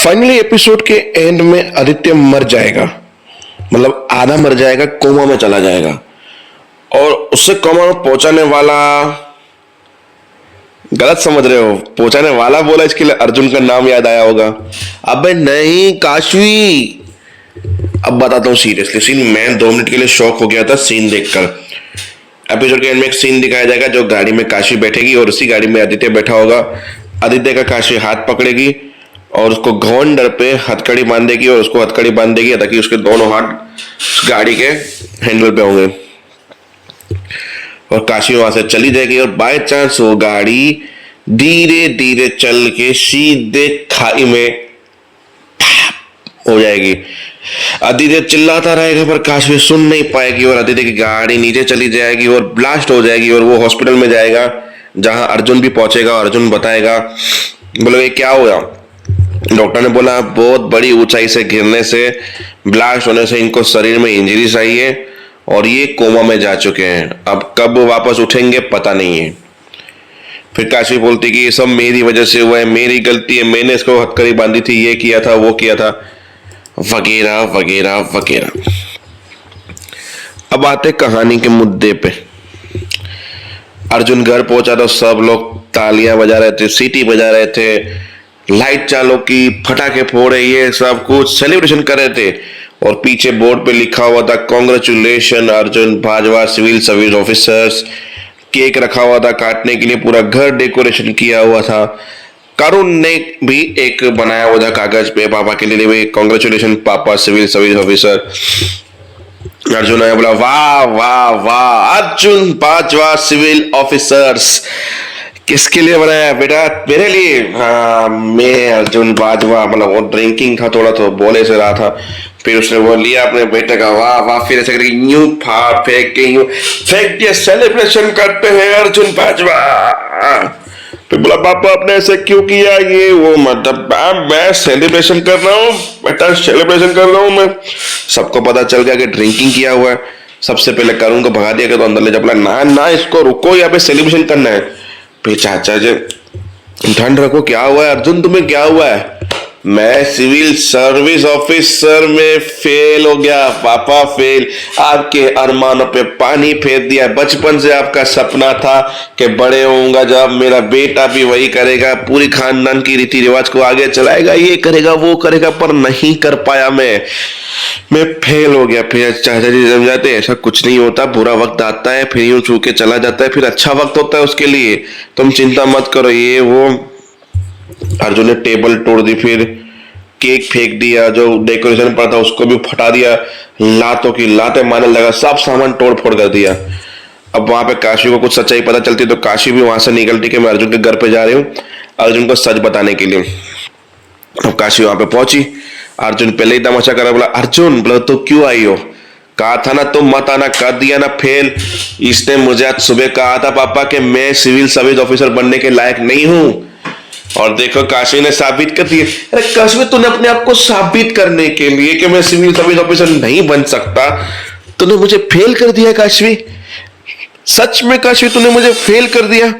Finally episode के and में आदित्य मर जाएगा। मतलब आधा मर जाएगा, कोमा में चला जाएगा और उससे कोमा में पहुंचाने वाला, गलत समझ रहे हो, पहुंचाने वाला बोला इसके लिए अर्जुन का नाम याद आया होगा। अबे नहीं काशवी, अब बताता हूँ सीरियसली सीन। मैं 2 मिनट के लिए शॉक हो गया था सीन देखकर। एपिसोड के एंड में एक सीन दिखाया जाएगा जो गाड़ी में काशवी बैठेगी और उसी गाड़ी में आदित्य बैठा होगा। आदित्य का काशवी हाथ पकड़ेगी और उसको घोंडर पे हथकड़ी बांधेगी और उसको हथकड़ी बांध देगी ताकि उसके दोनों हाथ गाड़ी के हैंडल पे होंगे और काशी वहां से चली जाएगी। और बाय चांस वो गाड़ी धीरे धीरे चल के सीधे खाई में हो जाएगी। आदित्य चिल्लाता रहेगा पर काशवी सुन नहीं पाएगी और आदित्य की गाड़ी नीचे चली जाएगी और ब्लास्ट हो जाएगी और वो हॉस्पिटल में जाएगा जहां अर्जुन भी पहुंचेगा। अर्जुन बताएगा, बोले क्या हुआ? डॉक्टर ने बोला बहुत बड़ी ऊंचाई से गिरने से, ब्लास्ट होने से इनको शरीर में इंजरीज आई है और ये कोमा में जा चुके हैं। अब कब वापस उठेंगे पता नहीं है। फिर काशी बोलती कि ये सब मेरी वजह से हुआ है, मेरी गलती है, मैंने इसको हथकड़ी बांधी थी, ये किया था, वो किया था, वगैरह वगैरह वगैरह। अब आते कहानी के मुद्दे पे। अर्जुन घर पहुंचा तो सब लोग तालियां बजा रहे थे, सीटी बजा रहे थे, लाइट चालू की, फटाके फोड़ रहे, ये सब कुछ सेलिब्रेशन कर रहे थे। और पीछे बोर्ड पे लिखा हुआ था congratulation Arjun Bajwa civil service officers. Cake रखा हुआ था काटने के लिए, पूरा घर डेकोरेशन किया हुआ था। करुण ने भी एक बनाया हुआ था कागज पे पापा के लिए भी, कांग्रेचुलेशन पापा सिविल सर्विस ऑफिसर। अर्जुन ने बोला वाह वाह वाह, अर्जुन भाजवा सिविल ऑफिसर्स। किसके लिए बनाया बेटा? मेरे लिए। हाँ, मैं अर्जुन बाजवा। मतलब वो ड्रिंकिंग था थोड़ा तो बोले से रहा था। फिर उसने वो लिया अपने बेटे का, वाह वाह, फिर ऐसे करके यूं फाड़ फेंक के यूं फेंक दिया। सेलिब्रेशन करते हैं अर्जुन बाजवा। फिर बोला पापा आपने ऐसे क्यों किया? ये वो मतलब मैं सेलिब्रेशन कर रहा हूँ बेटा, सेलिब्रेशन कर रहा हूँ मैं। सबको पता चल गया कि ड्रिंकिंग किया हुआ है। सबसे पहले करुण को भगा दिया कि तो अंदर ले जा। बोला ना ना, इसको रुको, यहाँ पे सेलिब्रेशन करना है। फिर चाचा जी ठंड रखो, क्या हुआ है अर्जुन, तुम्हें क्या हुआ है? मैं सिविल सर्विस ऑफिसर में फेल हो गया पापा, फेल। आपके अरमानों पे पानी फेर दिया। बचपन से आपका सपना था कि बड़े होऊंगा जब मेरा बेटा भी वही करेगा, पूरी खानदान की रीति रिवाज को आगे चलाएगा, ये करेगा वो करेगा, पर नहीं कर पाया मैं फेल हो गया। फिर चाचा जी समझाते ऐसा कुछ नहीं होता, बुरा वक्त आता है फिर यूं छू के चला जाता है, फिर अच्छा वक्त होता है उसके लिए, तुम चिंता मत करो, ये वो। अर्जुन ने टेबल तोड़ दी, फिर केक फेंक दिया, जो डेकोरेशन पर था उसको भी फटा दिया, लातों की लातें मारने लगा, सब सामान तोड़ फोड़ कर दिया। अब वहां पे काशी को कुछ सच्चाई पता चलती तो काशी भी वहां से निकलती कि मैं अर्जुन के घर पे जा रही हूँ अर्जुन को सच बताने के लिए। अब काशी वहां पे पहुंची। अर्जुन पहले ही तमाशा करा, बोला अर्जुन, बोला तो क्यों आई हो? कहा था ना तुम मत आना, कर दिया ना फेल। इसने मुझे आज सुबह कहा था पापा कि मैं सिविल सर्विस ऑफिसर बनने के लायक नहीं हूं और देखो काशी ने साबित कर दिया। अरे काशी, तूने अपने आप को साबित करने के लिए कि मैं सिविल सर्विस ऑफिसर नहीं बन सकता, तूने मुझे फेल कर दिया काशी। सच में काशी तूने मुझे फेल कर दिया।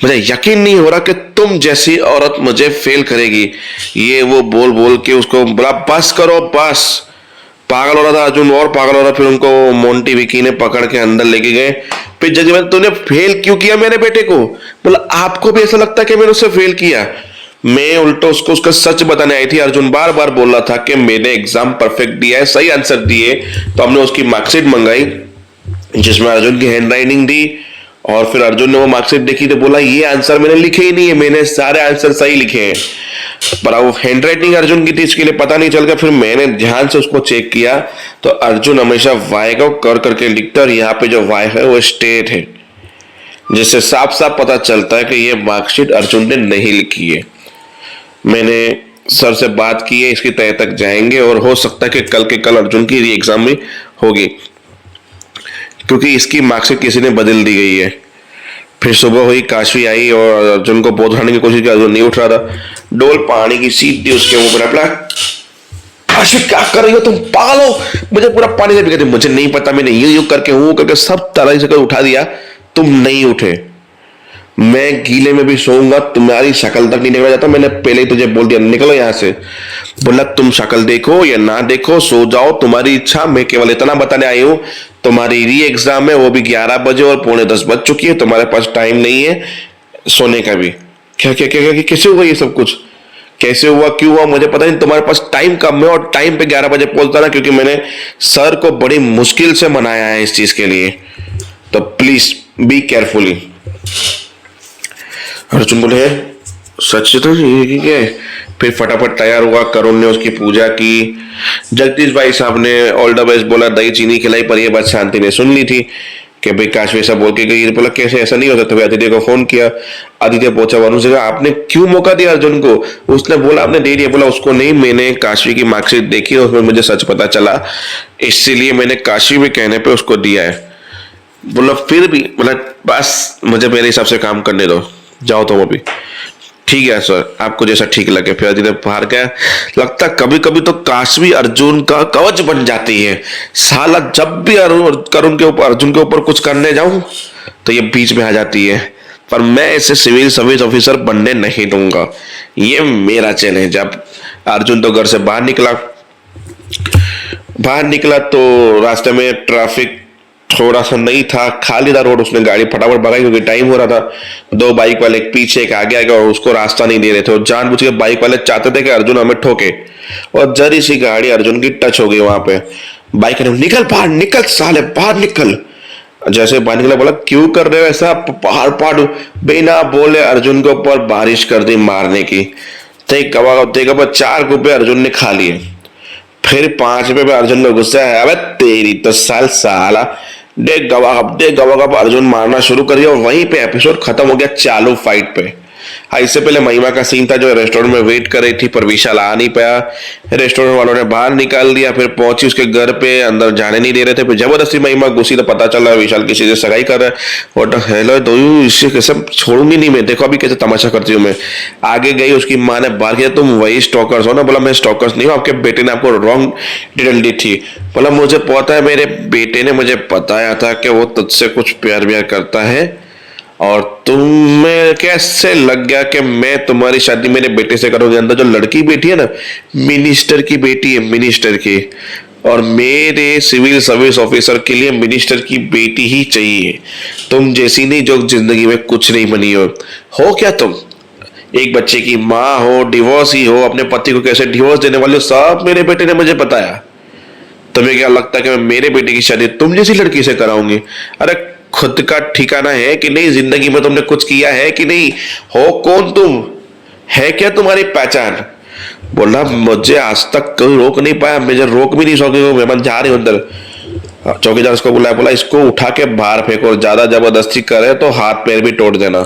मुझे यकीन नहीं हो रहा कि तुम जैसी औरत मुझे फेल करेगी। ये वो बोल बोल के उसको बोला बस करो बस। पागल हो रहा था अर्जुन और पागल हो रहा। फिर उनको मोंटी विकी ने पकड़ के अंदर लेके गए। फिर जज में तूने फेल क्यों किया मेरे बेटे को? बोला आपको भी ऐसा लगता है कि मैंने उससे फेल किया? मैं उल्टा उसको उसका सच बताने आई थी। अर्जुन बार बार बोल रहा था कि मैंने एग्जाम परफेक्ट दिया है, सही आंसर दिए। तो हमने उसकी मार्कशीट मंगाई जिसमें अर्जुन की हैंड राइटिंग थी और फिर अर्जुन ने वो मार्कशीट देखी तो बोला ये आंसर मैंने लिखे ही नहीं है, मैंने सारे आंसर सही लिखे हैं। पर वो हैंड राइटिंग अर्जुन की थी, इसके लिए पता नहीं चल गया। फिर मैंने ध्यान से उसको चेक किया तो अर्जुन हमेशा वाई को कर करके लिखता है और यहाँ पे जो वाई है वो स्टेट है, जिससे साफ साफ पता चलता है कि ये मार्कशीट अर्जुन ने नहीं लिखी है। मैंने सर से बात की है, इसकी तय तक जाएंगे और हो सकता है कि कल के कल अर्जुन की री एग्जाम भी होगी क्योंकि इसकी मार्कशीट किसी ने बदल दी गई है। फिर सुबह हुई, काशवी आई और अर्जुन को पहुंचाने की कोशिश की, अर्जुन नहीं उठ रहा था। डोल पानी की सीधी उसके मुंह पर। काशवी क्या कर रही हो तुम, पागल हो? मुझे पूरा पानी से भिगा दिया। मुझे नहीं पता, मैंने यूं यूं करके हूं करके सब तरह से कर उठा दिया, तुम नहीं उठे। मैं गीले में भी सोऊंगा, तुम्हारी शक्ल तक नहीं देखा जाता, मैंने पहले ही तुझे बोल दिया निकलो यहाँ से। बोला तुम शक्ल देखो या ना देखो, सो जाओ, तुम्हारी इच्छा, मैं केवल इतना बताने आई हूँ तुम्हारी री एग्जाम है, वो भी 11 बजे और 9:45 बज चुकी है, तुम्हारे पास टाइम नहीं है सोने का भी। क्या क्या क्या क्या कैसे हुआ ये सब कुछ, कैसे हुआ, क्यों हुआ, मुझे पता नहीं, तुम्हारे पास टाइम कम है और टाइम पे 11 बजे पहुंचता ना, क्योंकि मैंने सर को बड़ी मुश्किल से मनाया है इस चीज के लिए, तो प्लीज बी केयरफुली। अर्जुन बोले सच तो ये क्या है? फिर फटाफट तैयार हुआ, करुण ने उसकी पूजा की, जगदीश भाई साहब ने ऑल द बेस्ट बोला, दही चीनी खिलाई, पर ये बात शांति ने सुन ली थी कि भाई काशवी ऐसा बोल के गई। बोला कैसे, ऐसा नहीं हो सकता। आदित्य को फोन किया, आदित्य पहुंचा, वरुण से कहा आपने क्यों मौका दिया अर्जुन को? उसने बोला आपने दे दिया। बोला उसको नहीं, मैंने काशवी की मार्कशीट देखी और उसमें मुझे सच पता चला, इसीलिए मैंने काशवी में कहने पे उसको दिया है। बोला फिर भी, बोला बस मुझे मेरे हिसाब से काम करने दो, जाओ तुम अभी। ठीक है सर, आपको जैसा ठीक लगे। फिर आदित्य बाहर गया। लगता कभी कभी तो काशवी अर्जुन का कवच बन जाती है साला, जब भी करुण के ऊपर, अर्जुन के ऊपर कुछ करने जाऊं तो ये बीच में आ जाती है, पर मैं इसे सिविल सर्विस ऑफिसर बनने नहीं दूंगा, ये मेरा चैलेंज। अब अर्जुन तो घर से बाहर निकला तो रास्ते में ट्रैफिक थोड़ा सा नहीं था, खाली था रोड। उसने गाड़ी फटाफट भगाई क्योंकि टाइम हो रहा था। दो बाइक वाले एक पीछे एक आगे आगे और उसको रास्ता नहीं दे रहे थे, और जानबूझ के बाइक वाले चाहते थे कि अर्जुन हमें ठोके, और जरी सी गाड़ी अर्जुन की टच हो गई वहां पे। बाइक ने निकल बाहर, निकल साले बाहर निकल। जैसे बाहर निकला, बोला क्यों कर रहे हो ऐसा, पहाड़ पहाड़ बिना बोले अर्जुन के ऊपर बारिश कर दी मारने की। देखा 4 गुब्बे अर्जुन ने खा लिए। फिर 5 पे अर्जुन को गुस्सा है, अबे तेरी तो साला देख गवाह अर्जुन मारना शुरू कर दिया, और वहीं पे एपिसोड खत्म हो गया चालू फाइट पे। इससे पहले महिमा का सीन था जो रेस्टोरेंट में वेट कर रही थी, पर विशाल आ नहीं पाया, रेस्टोरेंट वालों ने बाहर निकाल दिया। फिर पहुंची उसके घर पे, अंदर जाने नहीं दे रहे थे, फिर जबरदस्ती महिमा घुसी तो पता चला विशाल किसी से सगाई कर रहा है। और हेलो दो, इससे कैसे छोड़ूंगी नहीं मैं, देखो अभी कैसे तमाशा करती हूँ मैं। आगे गई, उसकी माँ ने बाहर किया, तुम वही स्टॉकर्स हो ना? बोला मैं स्टॉकर्स नहीं हूँ, आपके बेटे ने आपको रॉन्ग डिटेल दी थी। बोला मुझे पता है, मेरे बेटे ने मुझे बताया था कि वो तुझसे कुछ प्यार व्यार करता है, और तुम्हें कैसे लग गया कि मैं तुम्हारी शादी मेरे बेटे से करूंगी? अंदर जो लड़की बैठी है ना, मिनिस्टर की बेटी है, मिनिस्टर की, और मेरे सिविल सर्विस ऑफिसर के लिए मिनिस्टर की बेटी ही चाहिए, तुम जैसी नहीं जो जिंदगी में कुछ नहीं बनी हो क्या तुम? एक बच्चे की माँ हो, डिवोर्स ही हो, अपने पति को कैसे डिवोर्स देने वाले हो, सब मेरे बेटे ने मुझे बताया। तुम्हें क्या लगता है कि मैं मेरे बेटे की शादी तुम जैसी लड़की से कराऊंगी? अरे खुद का ठिकाना है कि नहीं? जिंदगी में तुमने कुछ किया है कि नहीं? हो कौन तुम? है क्या तुम्हारी पहचान? बोला मुझे आज तक कोई रोक नहीं पाया, मुझे रोक भी नहीं सके, मेहमान जा रहे अंदर। चौकीदार उसको बुलाया, बोला इसको उठा के बाहर फेंको, और ज्यादा जबरदस्ती करे तो हाथ पैर भी तोड़ देना।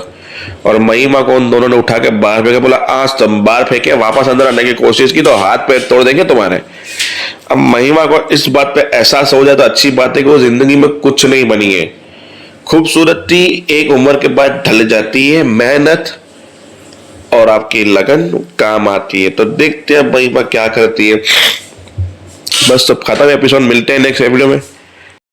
और महिमा को उन दोनों ने उठा के बाहर फेंका। बोला आज तुम बाहर फेंके, वापस अंदर आने की कोशिश की तो हाथ पैर तोड़ देंगे तुम्हारे। अब महिमा को इस बात पे एहसास हो जाए तो अच्छी बात है कि वो जिंदगी में कुछ नहीं बनी है। खूबसूरती एक उम्र के बाद ढल जाती है, मेहनत और आपकी लगन काम आती है। तो देखते हैं महिमा क्या करती है। बस तो खत्म एपिसोड, मिलते हैं नेक्स्ट वीडियो में।